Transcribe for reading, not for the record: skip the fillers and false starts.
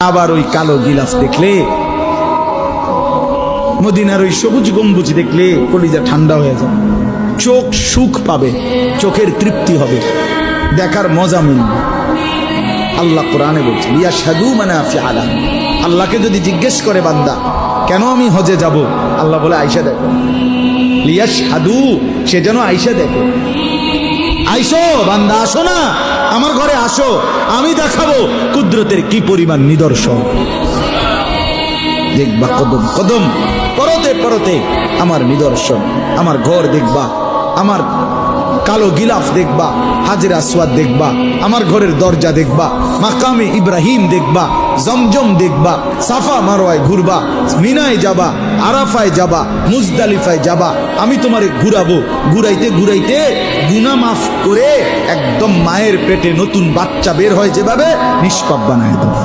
আবার ওই কালো গিলাফ দেখলে, মদিনার ওই সবুজ গম্বুজ দেখলে কলিজা ঠান্ডা হয়ে যাবে, চোখ সুখ পাবে, চোখের তৃপ্তি হবে, দেখার মজা মিলবে। আল্লাহ কোরআনে বলছে লিয়াশহাদু মানাফিআ লাহুম। আল্লাহকে যদি জিজ্ঞেস করে বান্দা কেন আমি হজে যাব, আল্লাহ বলে আয়েশা দেখো, লিয়াশহাদু, সে যেন আয়েশা দেখে। আইসো বান্দা, আসো না আমার ঘরে, আসো, আমি দেখাবো কুদরতের কি পরিমাণ নিদর্শন। দেখবা কদম কদম, পরতে পরতে আমার নিদর্শন, আমার ঘর দেখবা, আমার কালো গিলাফ দেখবা, হাজরে আসওয়াদ দেখবা, আমার ঘরের দরজা দেখবা, মাকামে ইব্রাহিম দেখবা, জমজম দেখবা, সাফা মারওয়ায় ঘুরবা, মিনায় যাবা, আরাফায় যাবা, মুজদালিফায় যাবা, আমি তোমারে ঘুরাবো, ঘুরাইতে ঘুরাইতে গুনাহ মাফ করে একদম মায়ের পেটে নতুন বাচ্চা বের হয় যেভাবে, নিষ্পাপ বানায় দেবো।